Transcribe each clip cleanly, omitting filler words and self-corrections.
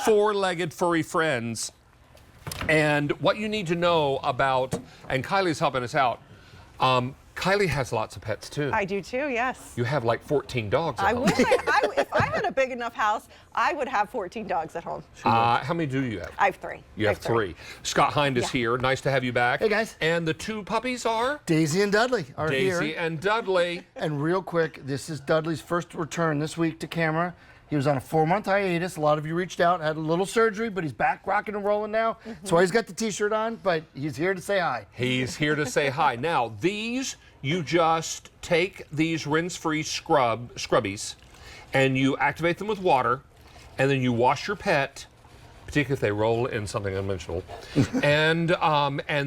four-legged furry friends. And what you need to know about, and Kylie's helping us out, Kylie has lots of pets too. I do too, yes. You have like 14 dogs at home. Wish if I had a big enough house, I would have 14 dogs at home. How many do you have? I have 3. You have 3. Scott Hind is here. Nice to have you back. Hey, guys. And the 2 puppies are? Daisy and Dudley are here. Daisy and Dudley. And real quick, this is Dudley's first return this week to camera. He was on a 4-month hiatus. A lot of you reached out, had a little surgery, but he's back rocking and rolling now. That's why he's got the t-shirt on, but he's here to say hi. He's here to say hi. Now, these, you just take these rinse-free scrubbies, and you activate them with water, and then you wash your pet, particularly if they roll in something unmentionable, and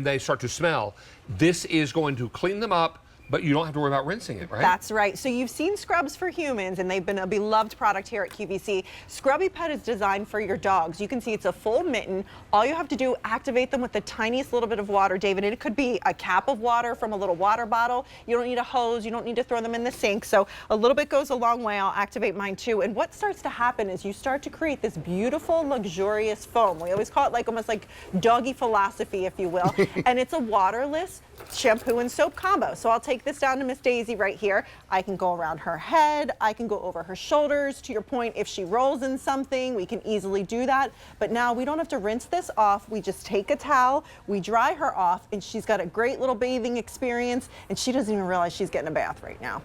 they start to smell. This is going to clean them up, but you don't have to worry about rinsing it, right? That's right. So you've seen scrubs for humans, and they've been a beloved product here at QVC. Scrubby Pet is designed for your dogs. You can see it's a full mitten. All you have to do, activate them with the tiniest little bit of water, David. And it could be a cap of water from a little water bottle. You don't need a hose. You don't need to throw them in the sink. So a little bit goes a long way. I'll activate mine too. And what starts to happen is you start to create this beautiful, luxurious foam. We always call it like almost like doggy philosophy, if you will. And it's a waterless shampoo and soap combo. So I'll take this down to Miss Daisy right here. I can go around her head. I can go over her shoulders. To your point, if she rolls in something, we can easily do that. But now we don't have to rinse this off. We just take a towel, we dry her off, and she's got a great little bathing experience, and she doesn't even realize she's getting a bath right now.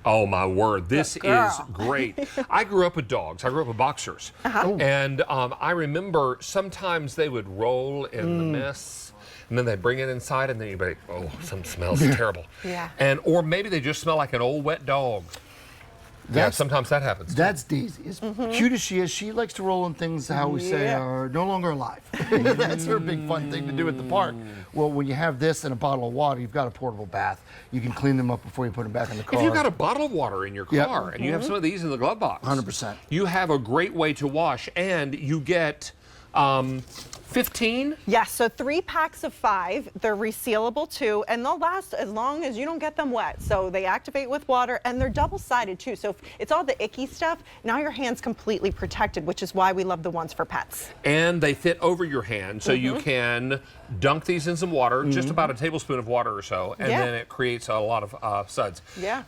Oh my word, this is great. I grew up with dogs. I grew up with boxers. And I remember sometimes they would roll in the mess, and then they bring it inside, and then you'd be like, oh, some smells terrible. And or maybe they just smell like an old wet dog. Yeah, sometimes that happens too. That's Daisy. As cute as she is, she likes to roll in things, how we say, are no longer alive. That's her big fun thing to do at the park. Well, when you have this and a bottle of water, you've got a portable bath. You can clean them up before you put them back in the car. If you've got a bottle of water in your car and you have some of these in the glove box, 100%. You have a great way to wash, and you get 15? Yes, so 3 packs of 5. They're resealable too, and they'll last as long as you don't get them wet. So they activate with water, and they're double-sided too. So if it's all the icky stuff, now your hand's completely protected, which is why we love the ones for pets. And they fit over your hand, so you can dunk these in some water, just about a tablespoon of water or so, and then it creates a lot of suds.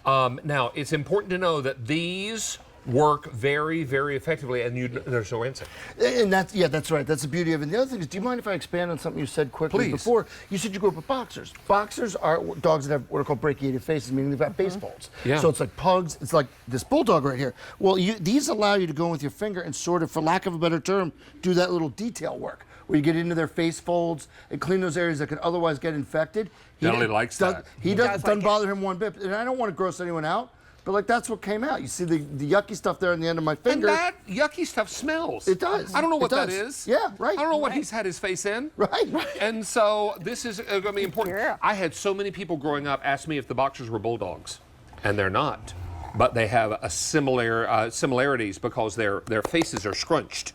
Now, it's important to know that these work very, very effectively, and there's no rinsing. And that's right. That's the beauty of it. And the other thing is, do you mind if I expand on something you said quickly? Please. Before? You said you grew up with boxers. Boxers are dogs that have what are called brachiated faces, meaning they've got face folds. So it's like pugs. It's like this bulldog right here. Well, these allow you to go in with your finger and sort of, for lack of a better term, do that little detail work where you get into their face folds and clean those areas that could otherwise get infected. Dudley likes that. He doesn't bother him one bit. And I don't want to gross anyone out, but like that's what came out. You see the yucky stuff there on the end of my finger. And that yucky stuff smells. It does. I don't know what that is. Yeah, right. I don't know what he's had his face in. Right. And so this is going to be important. I had so many people growing up ask me if the boxers were bulldogs, and they're not. But they have a similarities because their faces are scrunched.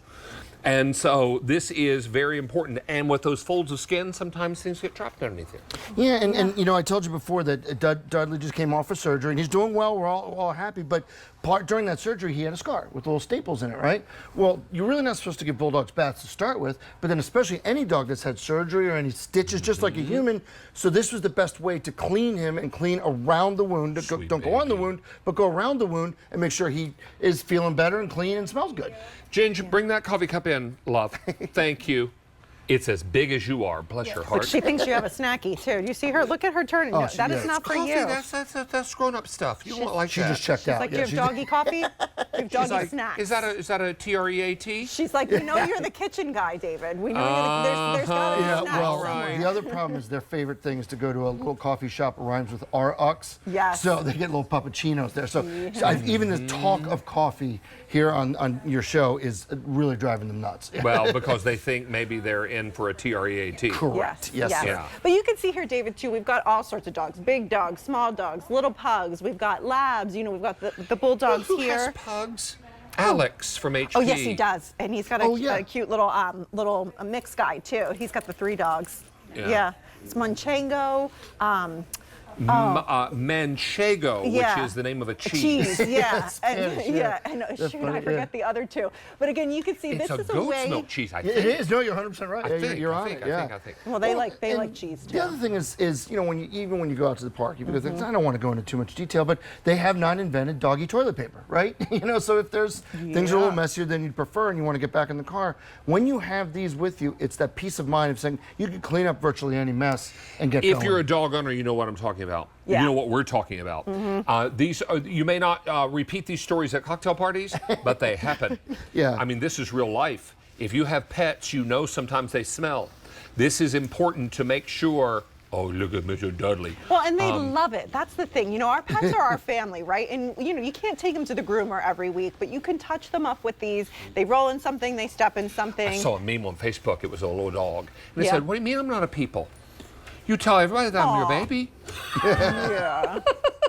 And so this is very important. And with those folds of skin, sometimes things get trapped underneath it. Yeah, and you know, I told you before that Dudley just came off of surgery, and he's doing well. We're all happy. But during that surgery, he had a scar with little staples in it, right? Well, you're really not supposed to give bulldogs baths to start with, but then especially any dog that's had surgery or any stitches, just like a human. So this was the best way to clean him and clean around the wound. Don't go on the wound, but go around the wound and make sure he is feeling better and clean and smells good. Ginger, bring that coffee cup in, love. Thank you. It's as big as you are. Bless your heart. But she thinks you have a snacky too. You see her? Look at her turning. No, that is not for coffee, you. That's grown-up stuff. You won't like she that. She just checked out. Like, you have doggy coffee? You have doggy snacks. Is that a TREAT? She's like, we know you're the kitchen guy, David. We know there's got to be snacks somewhere. The other problem is their favorite thing is to go to a little coffee shop that rhymes with RX. Yes. So they get little puppuccinos there. So even the talk of coffee here on your show is really driving them nuts. Well, because they think maybe they're in for a TREAT. Correct. Yes. Yeah. But you can see here, David, too, we've got all sorts of dogs. Big dogs, small dogs, little pugs. We've got labs. You know, we've got the bulldogs Who here. has pugs? Alex from HP. Oh, yes, he does. And he's got a cute little mixed guy, too. He's got the 3 dogs. Yeah. It's Munchengo. Manchego, Yeah. which is the name of a cheese. Yeah. Spanish, And, yeah. and That's shoot, funny, I forget the other two. But again, you can see It's this a is a goat's way. milk cheese, I think. It is. No, you're 100% right. I think, you're I on think, it. Yeah. I think. Well, they like and cheese too. The other thing is you know even when you go out to the park, because I don't want to go into too much detail, but they have not invented doggy toilet paper, right? You know, so if there's things are a little messier than you'd prefer, and you want to get back in the car, when you have these with you, it's that peace of mind of saying you can clean up virtually any mess and get going. If you're a dog owner, you know what I'm talking about. Yeah. You know what we're talking about. These you may not repeat these stories at cocktail parties, but they happen. Yeah. I mean, this is real life. If you have pets, you know sometimes they smell. This is important to make sure. Oh, look at Mr. Dudley. Well, and they love it. That's the thing. You know, our pets are our family, right? And, you know, you can't take them to the groomer every week, but you can touch them up with these. They roll in something, they step in something. I saw a meme on Facebook. It was a little dog. And it Yeah. said, what do you mean I'm not a people? You tell everybody that I'm your Aw. baby? Yeah.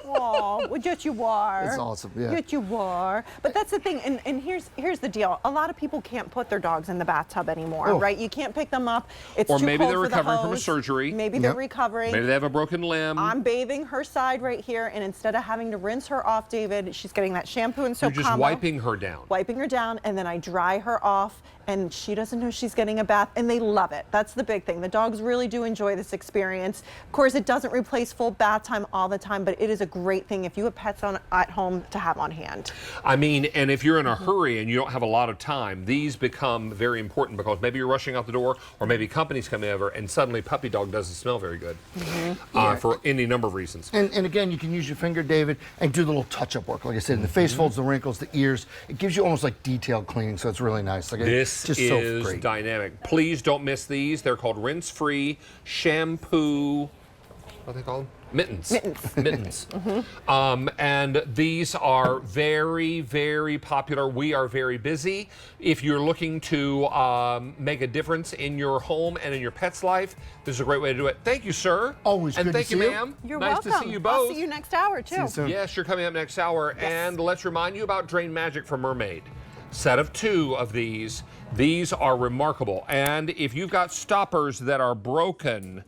Oh, well, yes, you are. It's awesome, yeah. Yes, you are. But that's the thing, and here's the deal. A lot of people can't put their dogs in the bathtub anymore, Oh. right? You can't pick them up. It's Or too maybe cold they're for the recovering from a hose. surgery. Maybe they're Yep. recovering. Maybe they have a broken limb. I'm bathing her side right here, and instead of having to rinse her off, David, she's getting that shampoo and You're soap just combo. wiping her down. Wiping her down, and then I dry her off, and she doesn't know she's getting a bath, and they love it. That's the big thing. The dogs really do enjoy this experience. Of course, it doesn't replace full bath time all the time, but it is a great thing if you have pets at home to have on hand. I mean, and if you're in a hurry and you don't have a lot of time, these become very important because maybe you're rushing out the door or maybe company's coming over and suddenly puppy dog doesn't smell very good for any number of reasons. And again, you can use your finger, David, and do the little touch-up work. Like I said, in the face folds, the wrinkles, the ears. It gives you almost like detailed cleaning, so it's really nice. Like This it's just is so great. dynamic. Please don't miss these. They're called rinse-free shampoo. What do they call them? Mittens. Mittens. And these are very, very popular. We are very busy. If you're looking to make a difference in your home and in your pet's life, this is a great way to do it. Thank you, sir. Always and good to thank you, see you. ma'am. You're nice welcome. to see you both. I'll see you next hour, too. See you soon. Yes, you're coming up next hour. And let's remind you about Drain Magic for Mermaid. Set of 2 of these. These are remarkable. And if you've got stoppers that are broken,